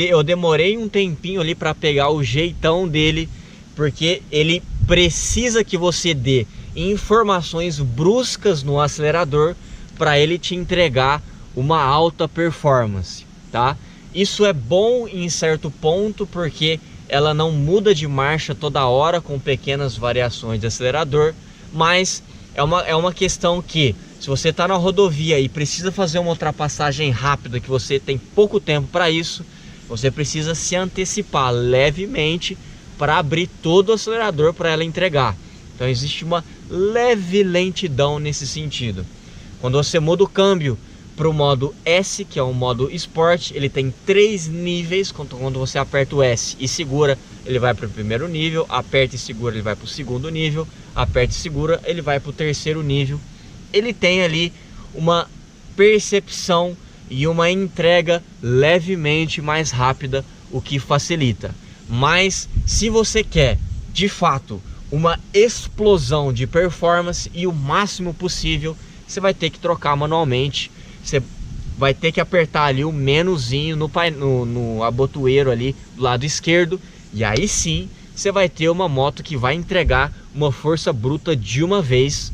eu demorei um tempinho ali para pegar o jeitão dele, porque ele precisa que você dê informações bruscas no acelerador para ele te entregar uma alta performance, tá? Isso é bom em certo ponto, porque ela não muda de marcha toda hora com pequenas variações de acelerador, mas é uma questão que, se você está na rodovia e precisa fazer uma ultrapassagem rápida, que você tem pouco tempo para isso, você precisa se antecipar levemente para abrir todo o acelerador para ela entregar. Então existe uma leve lentidão nesse sentido. Quando você muda o câmbio para o modo S, que é o modo Sport, ele tem 3 níveis. Quando você aperta o S e segura, ele vai para o primeiro nível, aperta e segura, ele vai para o segundo nível, aperta e segura, ele vai para o terceiro nível. Ele tem ali uma percepção e uma entrega levemente mais rápida, o que facilita. Mas se você quer de fato uma explosão de performance e o máximo possível, você vai ter que trocar manualmente. Você vai ter que apertar ali o menuzinho no abotoeiro ali do lado esquerdo, e aí sim você vai ter uma moto que vai entregar uma força bruta de uma vez,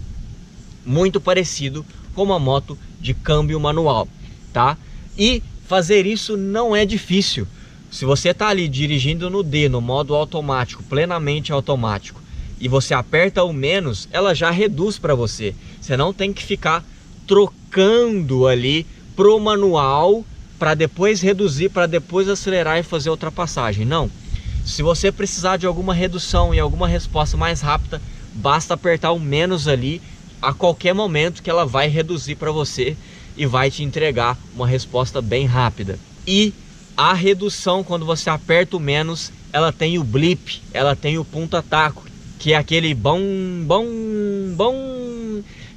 muito parecido com uma moto de câmbio manual, tá? E fazer isso não é difícil. Se você está ali dirigindo no D, no modo automático, plenamente automático, e você aperta o menos, ela já reduz para você. Você não tem que ficar trocando ali pro manual para depois reduzir, para depois acelerar e fazer ultrapassagem. Não. Se você precisar de alguma redução e alguma resposta mais rápida, basta apertar o menos ali a qualquer momento que ela vai reduzir para você e vai te entregar uma resposta bem rápida. E a redução, quando você aperta o menos, ela tem o blip, ela tem o ponta-taco, que é aquele bom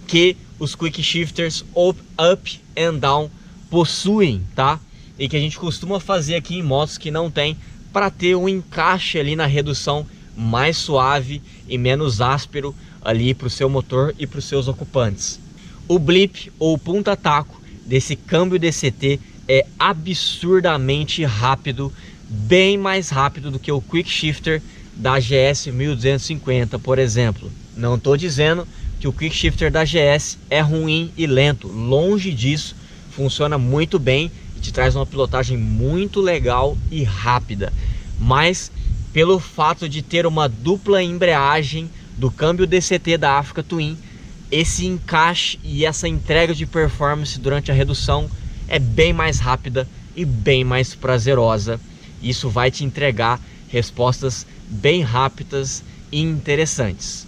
que os quick shifters up and down possuem, tá? E que a gente costuma fazer aqui em motos que não tem, para ter um encaixe ali na redução mais suave e menos áspero ali para o seu motor e para os seus ocupantes. O blip ou ponta-taco desse câmbio DCT é absurdamente rápido, bem mais rápido do que o quick shifter da GS 1250, por exemplo. Não estou dizendo que o quick shifter da GS é ruim e lento, longe disso, funciona muito bem e te traz uma pilotagem muito legal e rápida, mas pelo fato de ter uma dupla embreagem do câmbio DCT da Africa Twin, esse encaixe e essa entrega de performance durante a redução é bem mais rápida e bem mais prazerosa. Isso vai te entregar respostas bem rápidas e interessantes.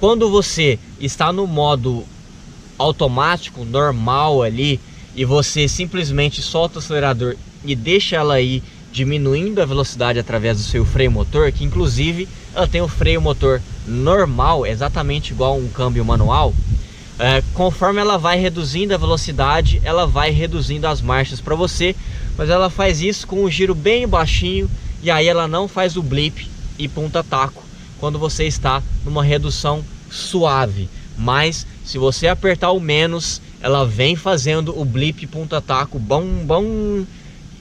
Quando você está no modo automático, normal ali, e você simplesmente solta o acelerador e deixa ela ir diminuindo a velocidade através do seu freio motor, que inclusive ela tem o freio motor normal, exatamente igual a um câmbio manual, conforme ela vai reduzindo a velocidade, ela vai reduzindo as marchas para você, mas ela faz isso com um giro bem baixinho, e aí ela não faz o blip e ponta-taco quando você está numa redução suave. Mas se você apertar o menos, ela vem fazendo o blip ponta-taco bom, bom,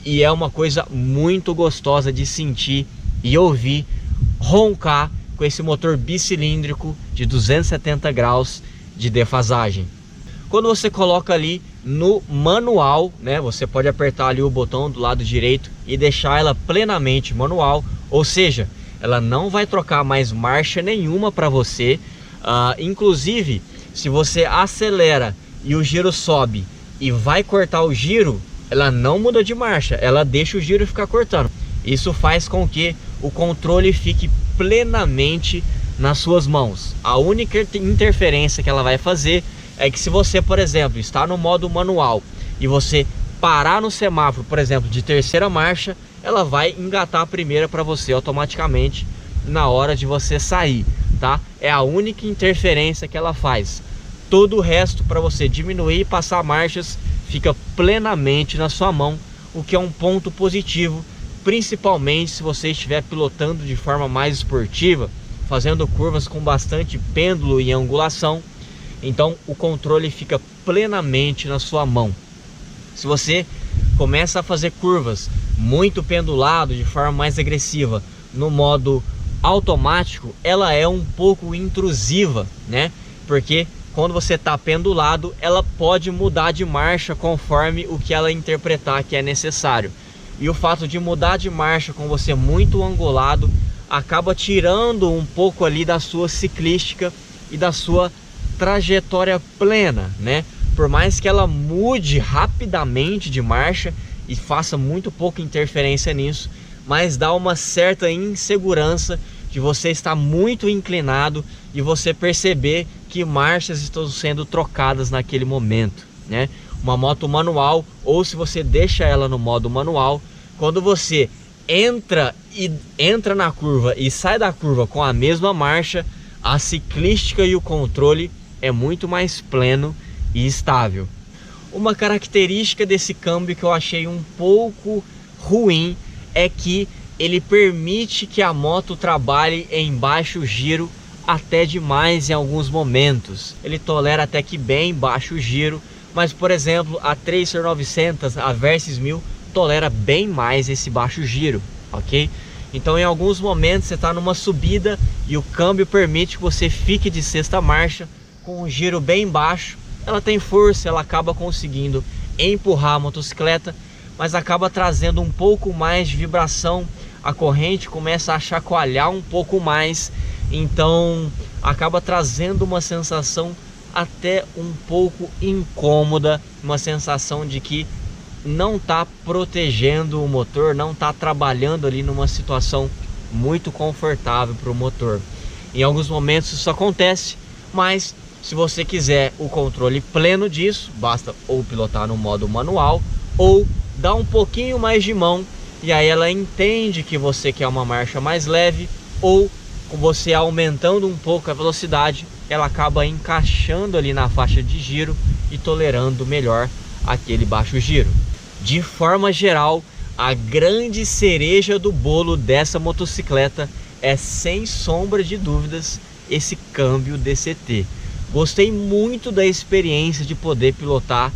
e é uma coisa muito gostosa de sentir e ouvir roncar com esse motor bicilíndrico de 270 graus de defasagem. Quando você coloca ali no manual, né, você pode apertar ali o botão do lado direito e deixar ela plenamente manual, ou seja, ela não vai trocar mais marcha nenhuma para você. Inclusive, se você acelera e o giro sobe e vai cortar o giro, ela não muda de marcha, ela deixa o giro ficar cortando. Isso faz com que o controle fique plenamente nas suas mãos. A única interferência que ela vai fazer é que se você, por exemplo, está no modo manual e você parar no semáforo, por exemplo, de terceira marcha, ela vai engatar a primeira para você automaticamente na hora de você sair, tá? É a única interferência que ela faz. Todo o resto, para você diminuir e passar marchas, fica plenamente na sua mão, o que é um ponto positivo, principalmente se você estiver pilotando de forma mais esportiva, fazendo curvas com bastante pêndulo e angulação. Então o controle fica plenamente na sua mão. Se você começa a fazer curvas muito pendulado, de forma mais agressiva, no modo automático, ela é um pouco intrusiva, né? Porque quando você está pendulado, ela pode mudar de marcha conforme o que ela interpretar que é necessário. E o fato de mudar de marcha com você muito angulado acaba tirando um pouco ali da sua ciclística e da sua trajetória plena, né? Por mais que ela mude rapidamente de marcha e faça muito pouca interferência nisso, mas dá uma certa insegurança de você estar muito inclinado e você perceber que marchas estão sendo trocadas naquele momento, né? Uma moto manual, ou se você deixa ela no modo manual, quando você entra na curva e sai da curva com a mesma marcha, a ciclística e o controle é muito mais pleno e estável. Uma característica desse câmbio que eu achei um pouco ruim é que ele permite que a moto trabalhe em baixo giro até demais em alguns momentos. Ele tolera até que bem baixo giro, mas por exemplo a Tracer 900, a Versys 1000 tolera bem mais esse baixo giro, ok? Então em alguns momentos você está numa subida e o câmbio permite que você fique de sexta marcha com um giro bem baixo. Ela tem força, ela acaba conseguindo empurrar a motocicleta, mas acaba trazendo um pouco mais de vibração. A corrente começa a chacoalhar um pouco mais, então acaba trazendo uma sensação até um pouco incômoda, uma sensação de que não está protegendo o motor, não está trabalhando ali numa situação muito confortável para o motor. Em alguns momentos isso acontece, mas se você quiser o controle pleno disso, basta ou pilotar no modo manual ou dar um pouquinho mais de mão, e aí ela entende que você quer uma marcha mais leve, ou com você aumentando um pouco a velocidade, ela acaba encaixando ali na faixa de giro e tolerando melhor aquele baixo giro. De forma geral, a grande cereja do bolo dessa motocicleta é, sem sombra de dúvidas, esse câmbio DCT. Gostei muito da experiência de poder pilotar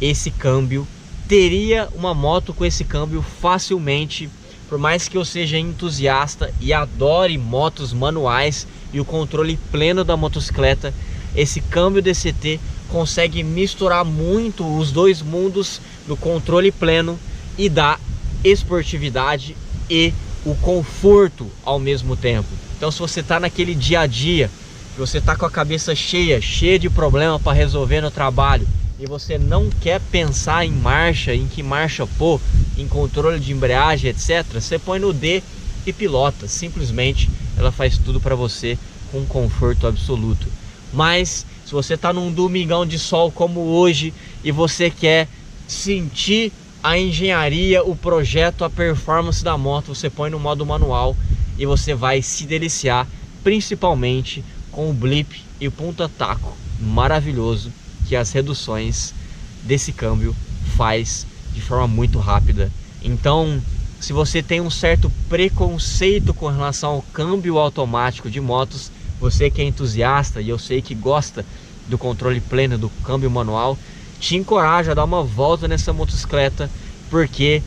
esse câmbio. Teria uma moto com esse câmbio facilmente, por mais que eu seja entusiasta e adore motos manuais e o controle pleno da motocicleta, esse câmbio DCT consegue misturar muito os dois mundos do controle pleno e da esportividade e o conforto ao mesmo tempo. Então se você está naquele dia a dia, você está com a cabeça cheia de problema para resolver no trabalho, e você não quer pensar em marcha, em que marcha pôr, em controle de embreagem, etc., você põe no D e pilota. Simplesmente ela faz tudo para você com conforto absoluto. Mas se você está num domingão de sol como hoje e você quer sentir a engenharia, o projeto, a performance da moto, você põe no modo manual e você vai se deliciar, principalmente com o blip e o ponta-taco maravilhoso que as reduções desse câmbio faz de forma muito rápida. Então, se você tem um certo preconceito com relação ao câmbio automático de motos, você que é entusiasta e eu sei que gosta do controle pleno do câmbio manual, te encorajo a dar uma volta nessa motocicleta, porque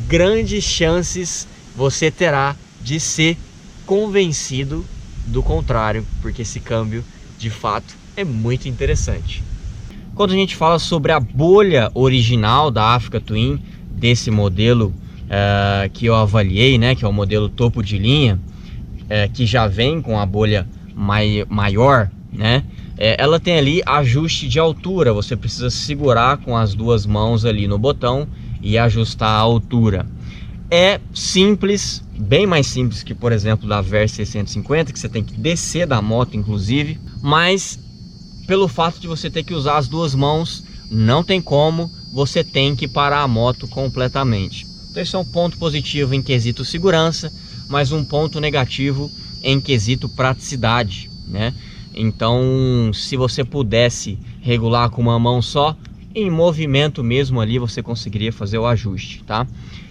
grandes chances você terá de ser convencido do contrário, porque esse câmbio de fato é muito interessante. Quando a gente fala sobre a bolha original da Africa Twin, desse modelo que eu avaliei, né, que é o modelo topo de linha, que já vem com a bolha maior, né, ela tem ali ajuste de altura, você precisa segurar com as duas mãos ali no botão e ajustar a altura. É simples, bem mais simples que, por exemplo, da Versys 650, que você tem que descer da moto inclusive, mas pelo fato de você ter que usar as duas mãos, não tem como, você tem que parar a moto completamente. Então esse é um ponto positivo em quesito segurança, mas um ponto negativo em quesito praticidade, né? Então, se você pudesse regular com uma mão só, em movimento mesmo ali você conseguiria fazer o ajuste, tá?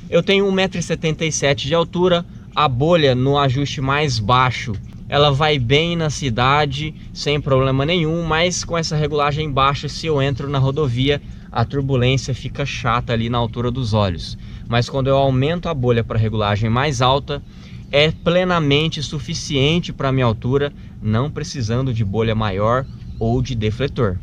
Eu tenho 1,77 m de altura, a bolha no ajuste mais baixo ela vai bem na cidade, sem problema nenhum, mas com essa regulagem baixa, se eu entro na rodovia, a turbulência fica chata ali na altura dos olhos. Mas quando eu aumento a bolha para regulagem mais alta, é plenamente suficiente para a minha altura, não precisando de bolha maior ou de defletor.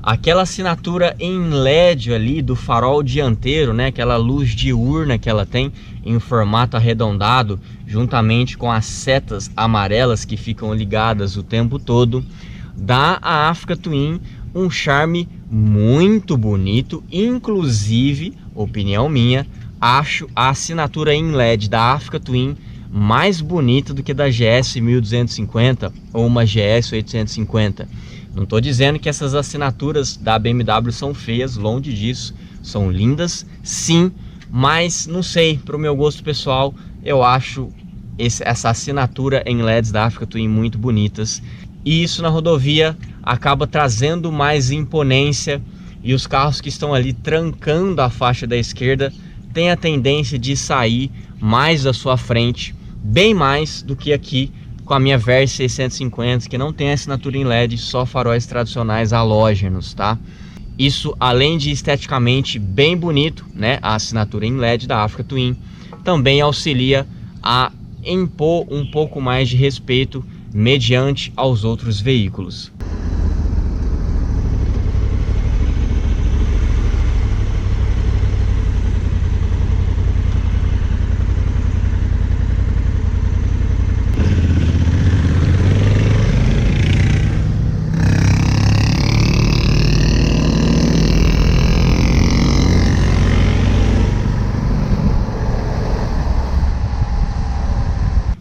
Aquela assinatura em LED ali do farol dianteiro, né? Aquela luz diurna que ela tem em formato arredondado, juntamente com as setas amarelas que ficam ligadas o tempo todo, dá à Africa Twin um charme muito bonito. Inclusive, opinião minha, acho a assinatura em LED da Africa Twin mais bonita do que da GS 1250 ou uma GS 850. Não estou dizendo que essas assinaturas da BMW são feias, longe disso, são lindas sim, mas não sei, para o meu gosto pessoal, eu acho essa assinatura em LEDs da Africa Twin muito bonitas, e isso na rodovia acaba trazendo mais imponência, e os carros que estão ali trancando a faixa da esquerda têm a tendência de sair mais da sua frente, bem mais do que aqui com a minha Versys 650, que não tem assinatura em LED, só faróis tradicionais halógenos, tá? Isso, além de esteticamente bem bonito, né, a assinatura em LED da Africa Twin, também auxilia a impor um pouco mais de respeito mediante aos outros veículos.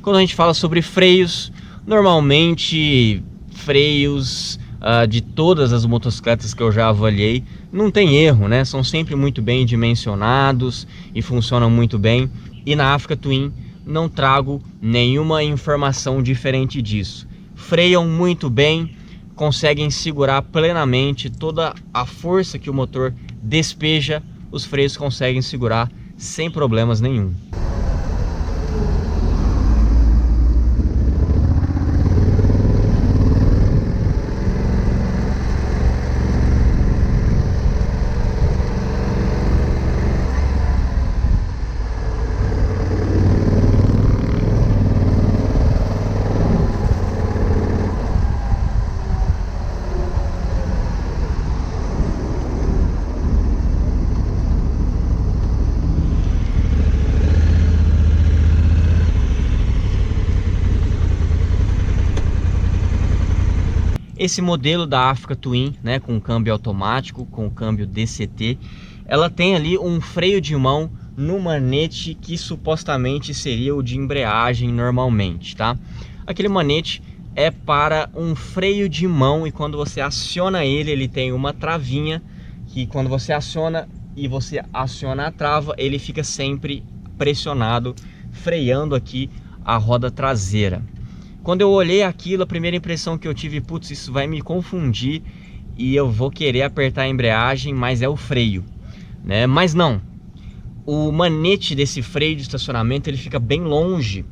Quando a gente fala sobre freios, normalmente freios de todas as motocicletas que eu já avaliei não tem erro, né? São sempre muito bem dimensionados e funcionam muito bem. E na Africa Twin não trago nenhuma informação diferente disso. Freiam muito bem, conseguem segurar plenamente toda a força que o motor despeja, os freios conseguem segurar sem problemas nenhum. Esse modelo da Africa Twin, né, com câmbio automático, com câmbio DCT, ela tem ali um freio de mão no manete que supostamente seria o de embreagem normalmente, tá? Aquele manete é para um freio de mão e quando você aciona ele, ele tem uma travinha que quando você aciona e você aciona a trava, ele fica sempre pressionado, freando aqui a roda traseira. Quando eu olhei aquilo, a primeira impressão que eu tive, putz, isso vai me confundir e eu vou querer apertar a embreagem, mas é o freio, né? Mas não, o manete desse freio de estacionamento ele fica bem longe,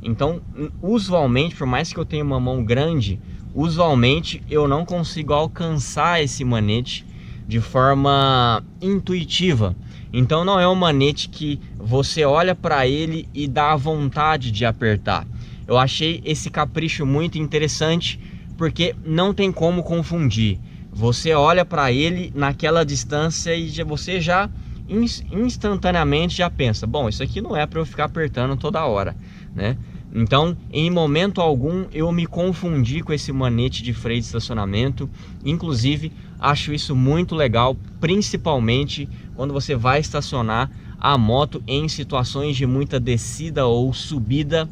então usualmente, por mais que eu tenha uma mão grande, usualmente eu não consigo alcançar esse manete de forma intuitiva. Então não é um manete que você olha para ele e dá vontade de apertar. Eu achei esse capricho muito interessante porque não tem como confundir. Você olha para ele naquela distância e você já instantaneamente já pensa, bom, isso aqui não é para eu ficar apertando toda hora, né? Então, em momento algum eu me confundi com esse manete de freio de estacionamento. Inclusive, acho isso muito legal, principalmente quando você vai estacionar a moto em situações de muita descida ou subida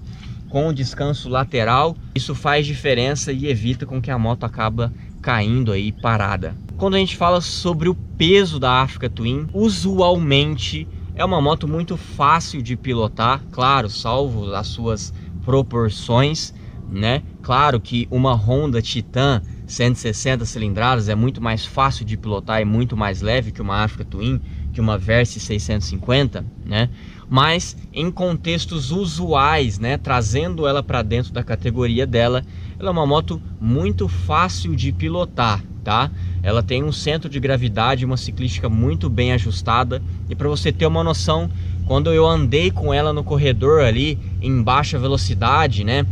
com descanso lateral. Isso faz diferença e evita com que a moto acaba caindo aí parada. Quando a gente fala sobre o peso da Africa Twin, usualmente é uma moto muito fácil de pilotar, claro, salvo as suas proporções, né? Claro que uma Honda Titan 160 cilindradas é muito mais fácil de pilotar e muito mais leve que uma Africa Twin, que uma Versys 650, né? Mas em contextos usuais, né, trazendo ela para dentro da categoria dela, ela é uma moto muito fácil de pilotar, tá? Ela tem um centro de gravidade, uma ciclística muito bem ajustada. E para você ter uma noção, quando eu andei com ela no corredor ali em baixa velocidade, né,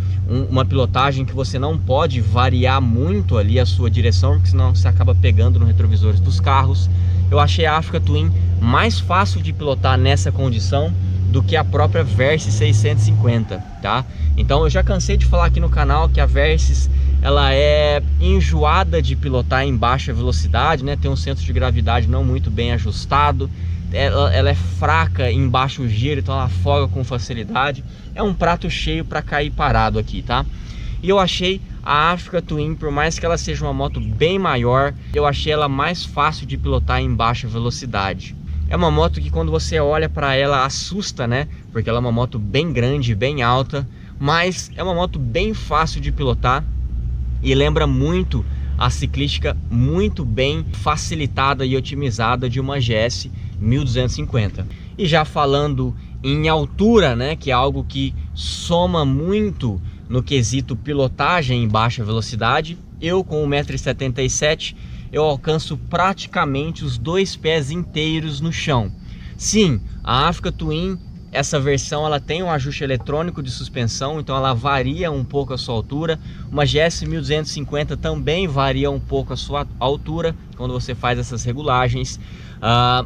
uma pilotagem que você não pode variar muito ali a sua direção, porque senão você acaba pegando no retrovisores dos carros, eu achei a Africa Twin mais fácil de pilotar nessa condição do que a própria Versys 650, tá? Então eu já cansei de falar aqui no canal que a Versys ela é enjoada de pilotar em baixa velocidade, né? Tem um centro de gravidade não muito bem ajustado, ela é fraca em baixo giro, então ela afoga com facilidade. É um prato cheio para cair parado aqui, tá? E eu achei a Africa Twin, por mais que ela seja uma moto bem maior, eu achei ela mais fácil de pilotar em baixa velocidade. É uma moto que quando você olha para ela assusta, né? Porque ela é uma moto bem grande, bem alta, mas é uma moto bem fácil de pilotar e lembra muito a ciclística muito bem facilitada e otimizada de uma GS 1250. E já falando em altura, né, que é algo que soma muito no quesito pilotagem em baixa velocidade, eu com 1,77 m eu alcanço praticamente os 2 pés inteiros no chão. Sim, a Africa Twin, essa versão ela tem um ajuste eletrônico de suspensão, então ela varia um pouco a sua altura. Uma GS 1250 também varia um pouco a sua altura quando você faz essas regulagens,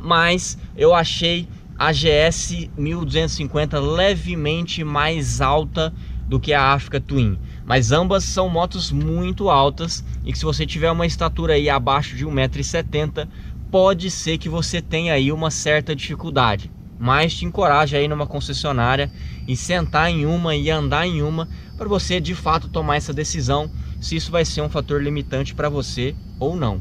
mas eu achei a GS 1250 levemente mais alta do que a Africa Twin, mas ambas são motos muito altas e que se você tiver uma estatura aí abaixo de 1,70 m, pode ser que você tenha aí uma certa dificuldade, mas te encorajo aí numa concessionária e sentar em uma e andar em uma para você de fato tomar essa decisão se isso vai ser um fator limitante para você ou não.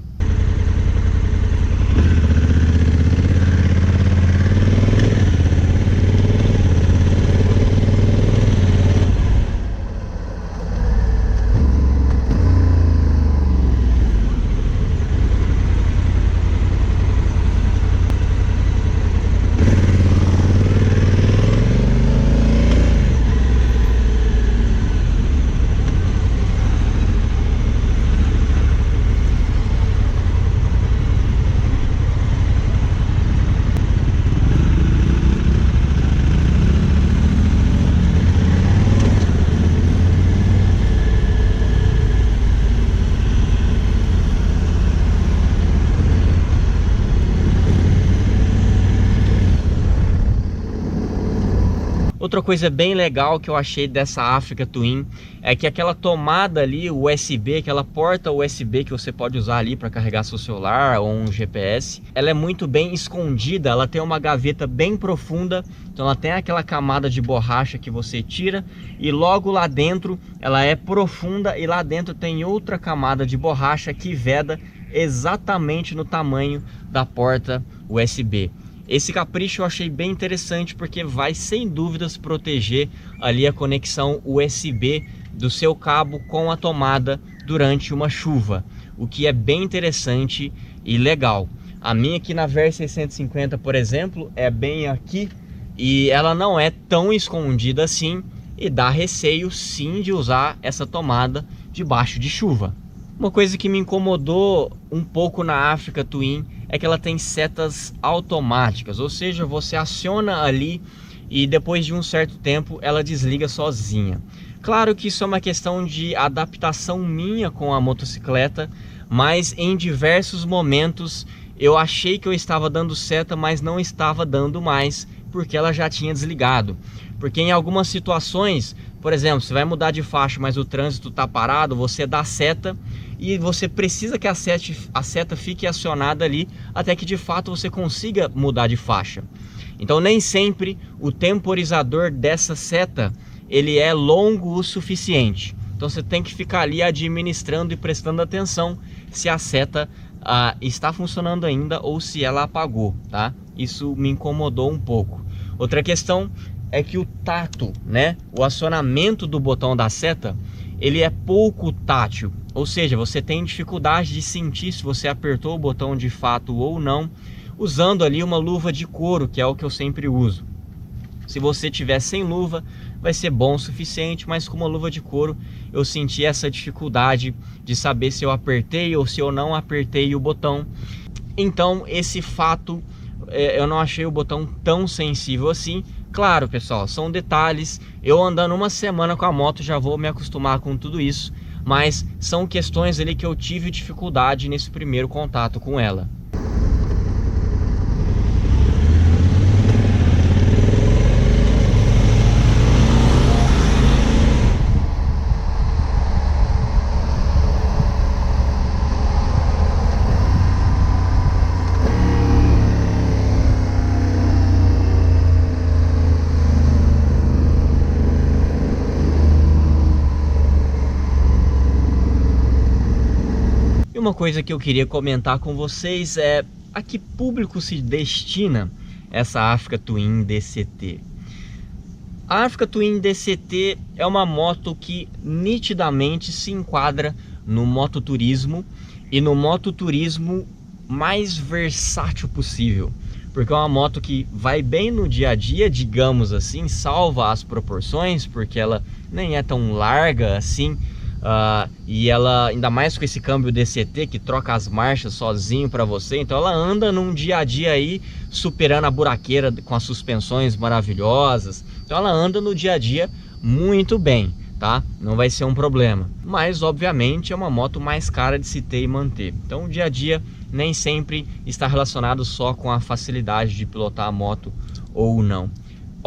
Outra coisa bem legal que eu achei dessa Africa Twin é que aquela tomada ali USB, aquela porta USB que você pode usar ali para carregar seu celular ou um GPS, ela é muito bem escondida, ela tem uma gaveta bem profunda, então ela tem aquela camada de borracha que você tira e logo lá dentro ela é profunda e lá dentro tem outra camada de borracha que veda exatamente no tamanho da porta USB. Esse capricho eu achei bem interessante porque vai sem dúvidas proteger ali a conexão USB do seu cabo com a tomada durante uma chuva, o que é bem interessante e legal. A minha aqui na VER 650, por exemplo, é bem aqui e ela não é tão escondida assim e dá receio sim de usar essa tomada debaixo de chuva. Uma coisa que me incomodou um pouco na Africa Twin é que ela tem setas automáticas, ou seja, você aciona ali e depois de um certo tempo ela desliga sozinha. Claro que isso é uma questão de adaptação minha com a motocicleta, mas em diversos momentos eu achei que eu estava dando seta, mas não estava dando mais, porque ela já tinha desligado. Porque em algumas situações, por exemplo, você vai mudar de faixa, mas o trânsito está parado, você dá seta e você precisa que a seta fique acionada ali até que de fato você consiga mudar de faixa. Então nem sempre o temporizador dessa seta ele é longo o suficiente. Então você tem que ficar ali administrando e prestando atenção se a seta está funcionando ainda ou se ela apagou, tá? Isso me incomodou um pouco. Outra questão é que o tato, né, o acionamento do botão da seta, ele é pouco tátil, ou seja, você tem dificuldade de sentir se você apertou o botão de fato ou não, usando ali uma luva de couro, que é o que eu sempre uso. Se você tiver sem luva, vai ser bom o suficiente, mas com uma luva de couro eu senti essa dificuldade de saber se eu apertei ou se eu não apertei o botão. Então esse fato, eu não achei o botão tão sensível assim. Claro, pessoal, são detalhes, eu andando uma semana com a moto já vou me acostumar com tudo isso, mas são questões ali que eu tive dificuldade nesse primeiro contato com ela. Uma coisa que eu queria comentar com vocês é a que público se destina essa Africa Twin DCT. A Africa Twin DCT é uma moto que nitidamente se enquadra no mototurismo e no mototurismo mais versátil possível, porque é uma moto que vai bem no dia a dia, digamos assim, salva as proporções, porque ela nem é tão larga assim. E ela, ainda mais com esse câmbio DCT que troca as marchas sozinho para você, então ela anda num dia a dia aí superando a buraqueira com as suspensões maravilhosas. Então ela anda no dia a dia muito bem, tá? Não vai ser um problema. Mas obviamente é uma moto mais cara de se ter e manter. Então o dia a dia nem sempre está relacionado só com a facilidade de pilotar a moto ou não.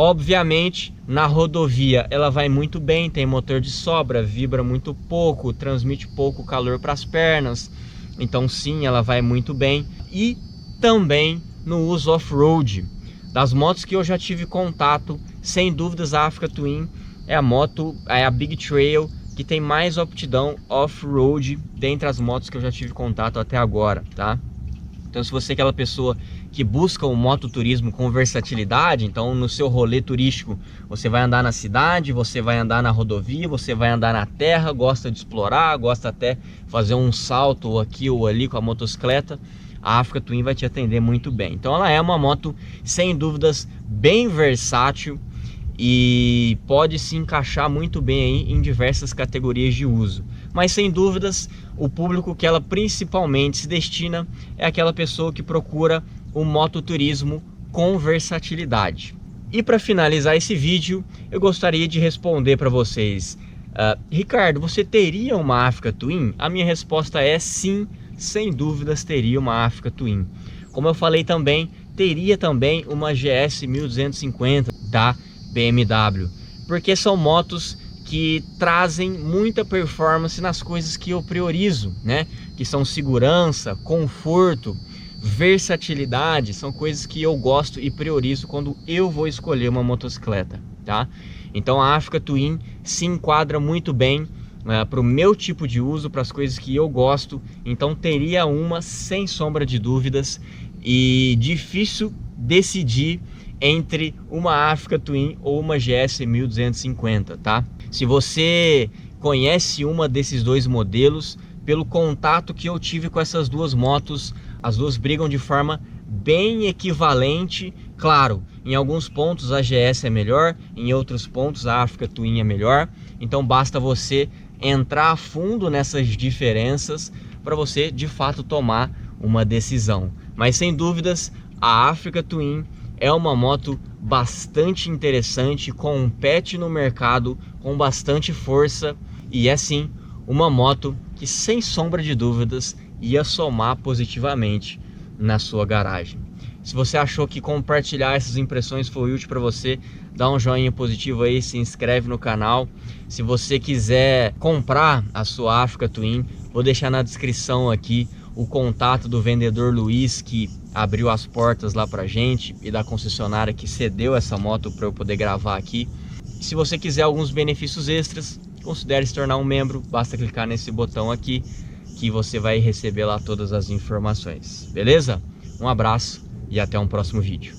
Obviamente, na rodovia ela vai muito bem, tem motor de sobra, vibra muito pouco, transmite pouco calor para as pernas. Então sim, ela vai muito bem. E também no uso off-road. Das motos que eu já tive contato, sem dúvidas a Africa Twin é a moto, é a Big Trail que tem mais aptidão off-road dentre as motos que eu já tive contato até agora, tá? Então se você é aquela pessoa que busca um mototurismo com versatilidade, então no seu rolê turístico você vai andar na cidade, você vai andar na rodovia, você vai andar na terra, gosta de explorar, gosta até fazer um salto aqui ou ali com a motocicleta, a Africa Twin vai te atender muito bem. Então ela é uma moto sem dúvidas bem versátil e pode se encaixar muito bem aí em diversas categorias de uso. Mas sem dúvidas o público que ela principalmente se destina é aquela pessoa que procura um mototurismo com versatilidade. E para finalizar esse vídeo, eu gostaria de responder para vocês, Ricardo, você teria uma Africa Twin? A minha resposta é sim, sem dúvidas teria uma Africa Twin. Como eu falei também, teria também uma GS 1250, tá? BMW, porque são motos que trazem muita performance nas coisas que eu priorizo, né? Que são segurança, conforto, versatilidade, são coisas que eu gosto e priorizo quando eu vou escolher uma motocicleta, tá? Então a Africa Twin se enquadra muito bem para o meu tipo de uso, para as coisas que eu gosto, então teria uma sem sombra de dúvidas, e difícil decidir entre uma Africa Twin ou uma GS 1250, tá? Se você conhece uma desses dois modelos, pelo contato que eu tive com essas duas motos, as duas brigam de forma bem equivalente. Claro, em alguns pontos a GS é melhor, em outros pontos a Africa Twin é melhor, então basta você entrar a fundo nessas diferenças para você de fato tomar uma decisão. Mas sem dúvidas, a Africa Twin é uma moto bastante interessante, compete no mercado com bastante força e é sim uma moto que sem sombra de dúvidas ia somar positivamente na sua garagem. Se você achou que compartilhar essas impressões foi útil para você, dá um joinha positivo aí, se inscreve no canal. Se você quiser comprar a sua Africa Twin, vou deixar na descrição aqui o contato do vendedor Luiz, que abriu as portas lá pra gente, e da concessionária que cedeu essa moto para eu poder gravar aqui. Se você quiser alguns benefícios extras, considere se tornar um membro, basta clicar nesse botão aqui que você vai receber lá todas as informações, beleza? Um abraço e até um próximo vídeo.